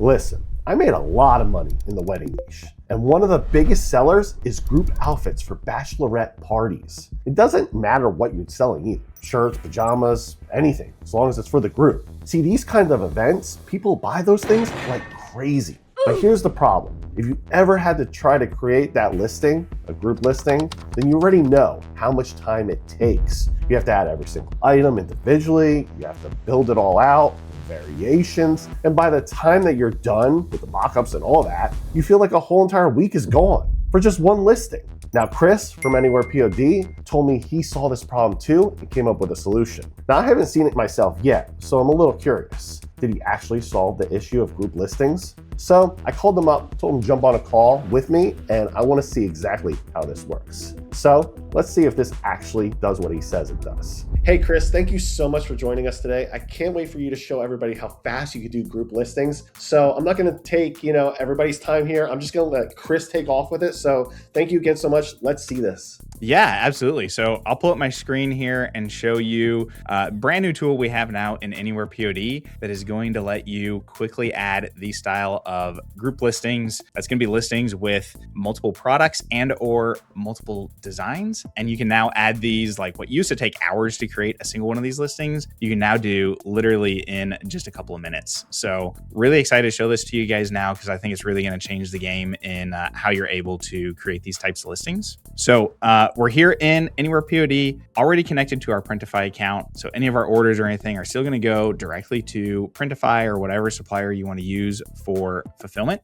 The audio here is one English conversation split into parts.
Listen, I made a lot of money in the wedding niche, and one of the biggest sellers is group outfits for bachelorette parties. It doesn't matter what you're selling either. Shirts, pajamas, anything, as long as it's for the group. See, these kind of events, people buy those things like crazy. But here's the problem. If you ever had to try to create that listing, a group listing, then you already know how much time it takes. You have to add every single item individually, you have to build it all out, variations, and by the time that you're done with the mockups and all that, you feel like a whole entire week is gone for just one listing. Now, Chris from AnywherePOD told me he saw this problem too and came up with a solution. Now, I haven't seen it myself yet, so I'm a little curious. Did he actually solve the issue of group listings? So I called him up, told him to jump on a call with me, and I want to see exactly how this works. So let's see if this actually does what he says it does. Hey, Chris, thank you so much for joining us today. I can't wait for you to show everybody how fast you can do group listings. So I'm not going to take, everybody's time here. I'm just going to let Chris take off with it. So thank you again so much. Let's see this. Yeah, absolutely. So I'll pull up my screen here and show you a brand new tool we have now in AnywherePOD that is going to let you quickly add the style of group listings. That's going to be listings with multiple products and or multiple designs. And you can now add these, like what used to take hours to create a single one of these listings, you can now do literally in just a couple of minutes. So really excited to show this to you guys now because I think it's really going to change the game in how you're able to create these types of listings. So we're here in AnywherePOD, already connected to our Printify account. So any of our orders or anything are still going to go directly to Printify or whatever supplier you want to use for fulfillment.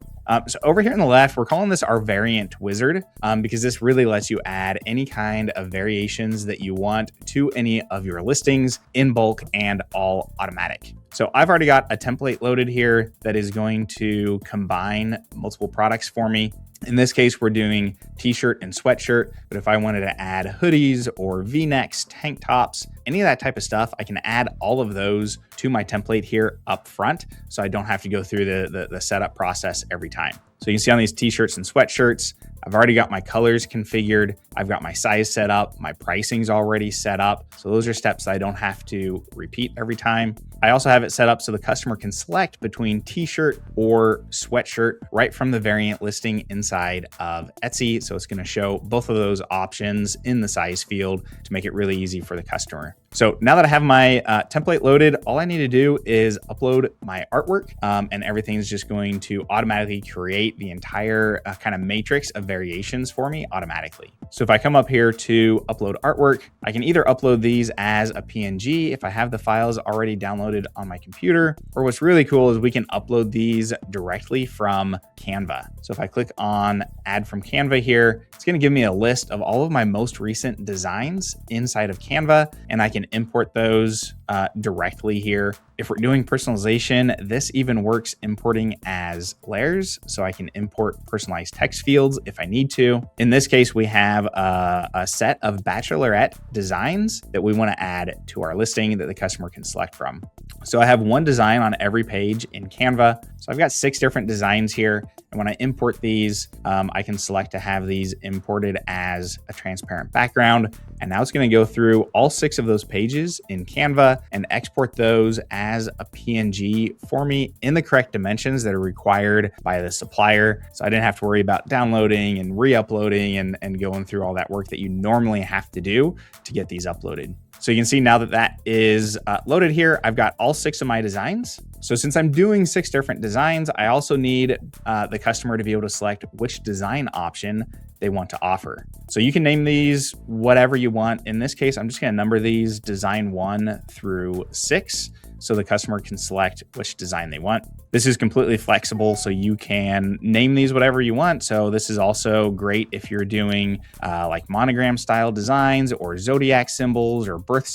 So over here on the left, we're calling this our variant wizard because this really lets you add any kind of variations that you want to any of your listings in bulk and all automatic. So I've already got a template loaded here that is going to combine multiple products for me. In this case, we're doing t-shirt and sweatshirt, but if I wanted to add hoodies or V-necks, tank tops, any of that type of stuff, I can add all of those to my template here up front, so I don't have to go through the setup process every time. So you can see on these t-shirts and sweatshirts, I've already got my colors configured. I've got my size set up. My pricing's already set up. So those are steps I don't have to repeat every time. I also have it set up so the customer can select between t-shirt or sweatshirt right from the variant listing inside of Etsy. So it's going to show both of those options in the size field to make it really easy for the customer. So now that I have my template loaded, all I need to do is upload my artwork and everything's just going to automatically create the entire kind of matrix of variations for me automatically. So if I come up here to upload artwork, I can either upload these as a PNG if I have the files already downloaded on my computer, or what's really cool is we can upload these directly from Canva. So if I click on add from Canva here, it's going to give me a list of all of my most recent designs inside of Canva, and I can import those directly here. If we're doing personalization, this even works importing as layers, so I can import personalized text fields if I need to. In this case, we have a set of Bachelorette designs that we want to add to our listing that the customer can select from. So I have one design on every page in Canva. So I've got 6 different designs here. And when I import these, I can select to have these imported as a transparent background. And now it's going to go through all 6 of those pages in Canva and export those as a PNG for me in the correct dimensions that are required by the supplier. So I didn't have to worry about downloading and re-uploading and going through all that work that you normally have to do to get these uploaded. So you can see now that that is loaded here, I've got all 6 of my designs. So since I'm doing 6 different designs, I also need the customer to be able to select which design option they want to offer. So you can name these whatever you want. In this case, I'm just going to number these design 1 through 6 so the customer can select which design they want. This is completely flexible, so you can name these whatever you want. So this is also great if you're doing like monogram style designs or zodiac symbols or birth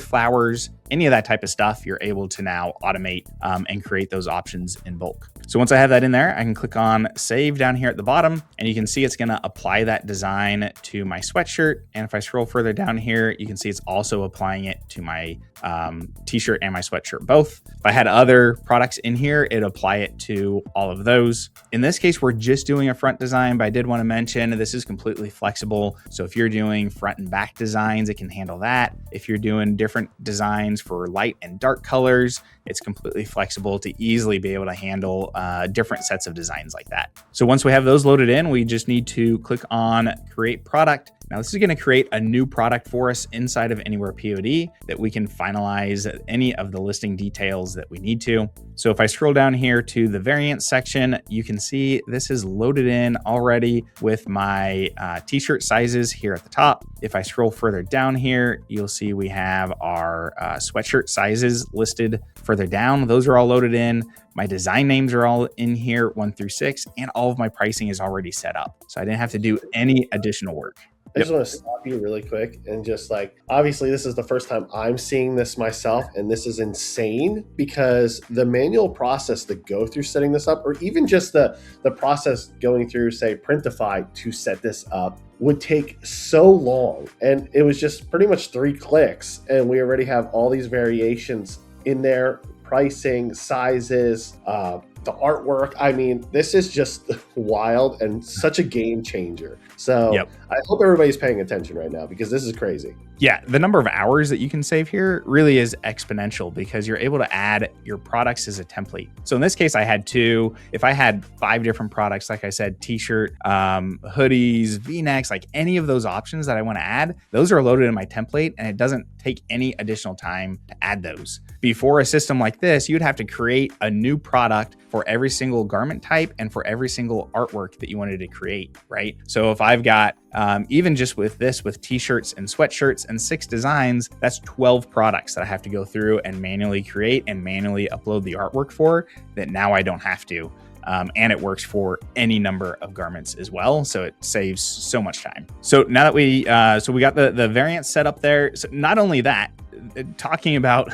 flowers, any of that type of stuff. You're able to now automate and create those options in bulk. So once I have that in there, I can click on save down here at the bottom, and you can see it's going to apply that design to my sweatshirt. And if I scroll further down here, you can see it's also applying it to my t-shirt and my sweatshirt both. If I had other products in here, it'd apply it to all of those. In this case, we're just doing a front design, but I did want to mention this is completely flexible. So if you're doing front and back designs, it can handle that. If you're doing different designs for light and dark colors, it's completely flexible to easily be able to handle different sets of designs like that. So once we have those loaded in, we just need to click on create product. Now this is going to create a new product for us inside of AnywherePOD that we can finalize any of the listing details that we need to. So if I scroll down here to the variant section, you can see this is loaded in already with my t-shirt sizes here at the top. If I scroll further down here, you'll see we have our sweatshirt sizes listed further down. Those are all loaded in. My design names are all in here, 1 through 6, and all of my pricing is already set up. So I didn't have to do any additional work. I just want to stop you really quick and just like, obviously this is the first time I'm seeing this myself, and this is insane because the manual process to go through setting this up, or even just the process going through, say, Printify to set this up would take so long. And it was just pretty much 3 clicks and we already have all these variations in there, pricing, sizes, the artwork. I mean, this is just wild and such a game changer. So I hope everybody's paying attention right now because this is crazy. Yeah, the number of hours that you can save here really is exponential because you're able to add your products as a template. So in this case, I had 2. If I had 5 different products, like I said, t-shirt, hoodies, v-necks, like any of those options that I want to add, those are loaded in my template and it doesn't take any additional time to add those. Before a system like this, you'd have to create a new product for every single garment type and for every single artwork that you wanted to create, right? So if I've got, even just with this, with t-shirts and sweatshirts and 6 designs, that's 12 products that I have to go through and manually create and manually upload the artwork for that now I don't have to. And it works for any number of garments as well. So it saves so much time. So now that we got the variant set up there. So not only that, talking about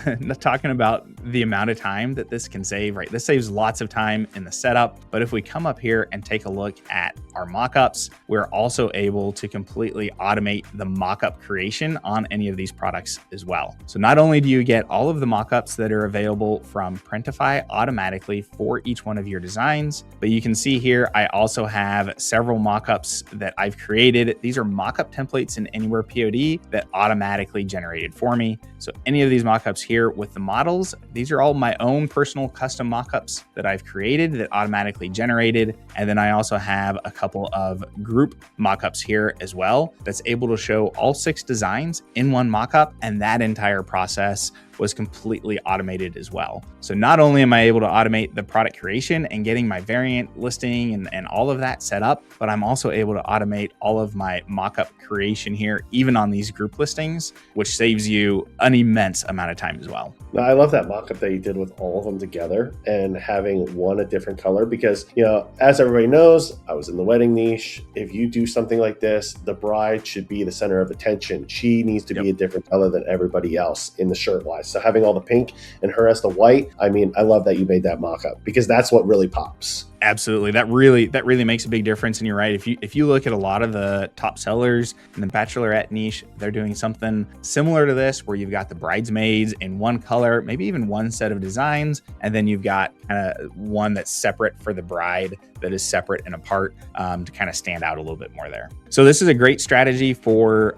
the amount of time that this can save, right? This saves lots of time in the setup. But if we come up here and take a look at our mockups, we're also able to completely automate the mockup creation on any of these products as well. So not only do you get all of the mockups that are available from Printify automatically for each one of your designs, but you can see here, I also have several mockups that I've created. These are mockup templates in AnywherePOD that automatically generated for me. So any of these mockups here with the models, these are all my own personal custom mockups that I've created that automatically generated. And then I also have a couple of group mockups here as well that's able to show all 6 designs in one mockup, and that entire process was completely automated as well. So not only am I able to automate the product creation and getting my variant listing and all of that set up, but I'm also able to automate all of my mockup creation here, even on these group listings, which saves you an immense amount of time as well. Now, I love that mockup that you did with all of them together and having one a different color because, you know, as everybody knows, I was in the wedding niche. If you do something like this, the bride should be the center of attention. She needs to be a different color than everybody else in the shirt wise. So having all the pink and her as the white, I mean, I love that you made that mock-up because that's what really pops. Absolutely. That really makes a big difference. And you're right. If you look at a lot of the top sellers in the Bachelorette niche, they're doing something similar to this where you've got the bridesmaids in one color, maybe even one set of designs. And then you've got kind of one that's separate for the bride that is separate and apart to kind of stand out a little bit more there. So this is a great strategy for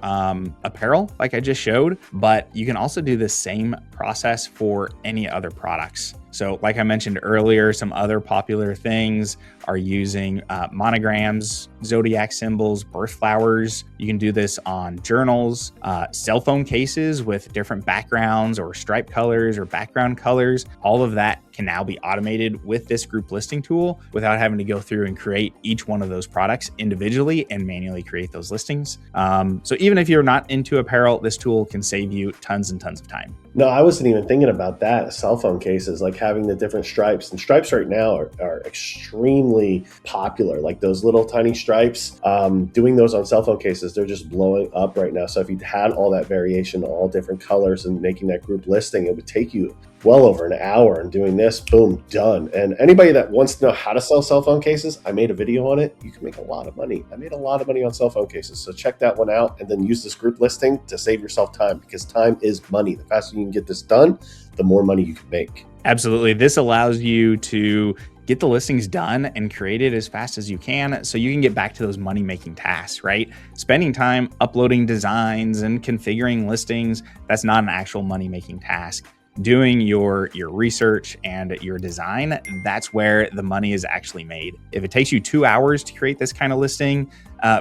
apparel, like I just showed, but you can also do the same process for any other products. So like I mentioned earlier, some other popular things are using monograms, zodiac symbols, birth flowers. You can do this on journals, cell phone cases with different backgrounds or stripe colors or background colors. All of that can now be automated with this group listing tool without having to go through and create each one of those products individually and manually create those listings. So even if you're not into apparel, this tool can save you tons and tons of time. No, I wasn't even thinking about that. Cell phone cases, like having the different stripes. And stripes right now are extremely popular. Like those little tiny stripes, doing those on cell phone cases, they're just blowing up right now. So if you had all that variation, all different colors and making that group listing, it would take you well over an hour and doing this, boom, done. And anybody that wants to know how to sell cell phone cases, I made a video on it. You can make a lot of money. I made a lot of money on cell phone cases. So check that one out and then use this group listing to save yourself time, because time is money. The faster you can get this done, the more money you can make. Absolutely. This allows you to get the listings done and created as fast as you can so you can get back to those money-making tasks, right? Spending time uploading designs and configuring listings, that's not an actual money-making task. Doing your research and your design, that's where the money is actually made. If it takes you 2 hours to create this kind of listing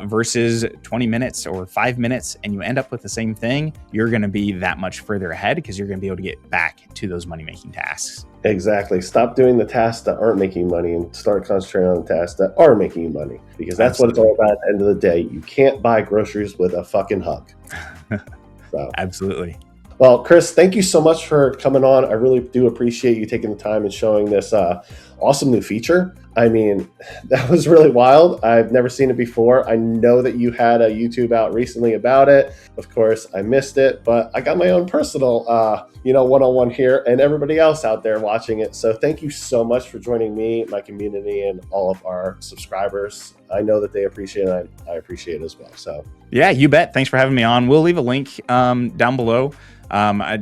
versus 20 minutes or 5 minutes and you end up with the same thing, you're going to be that much further ahead because you're going to be able to get back to those money-making tasks. Exactly. Stop doing the tasks that aren't making money and start concentrating on the tasks that are making you money, because that's what it's all about at the end of the day. You can't buy groceries with a fucking hug. So. Absolutely. Well, Chris, thank you so much for coming on. I really do appreciate you taking the time and showing this awesome new feature. I mean, that was really wild. I've never seen it before. I know that you had a YouTube out recently about it. Of course, I missed it, but I got my own personal, one-on-one here and everybody else out there watching it. So thank you so much for joining me, my community, and all of our subscribers. I know that they appreciate it. I appreciate it as well. So yeah, you bet. Thanks for having me on. We'll leave a link down below.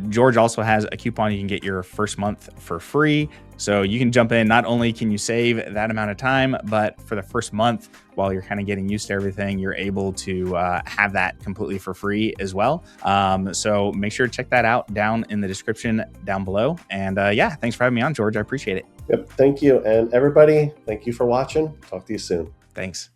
George also has a coupon. You can get your first month for free. So you can jump in. Not only can you save that amount of time, but for the first month, while you're kind of getting used to everything, you're able to have that completely for free as well. So make sure to check that out down in the description down below. And yeah, thanks for having me on, George. I appreciate it. Yep. Thank you. And everybody, thank you for watching. Talk to you soon. Thanks.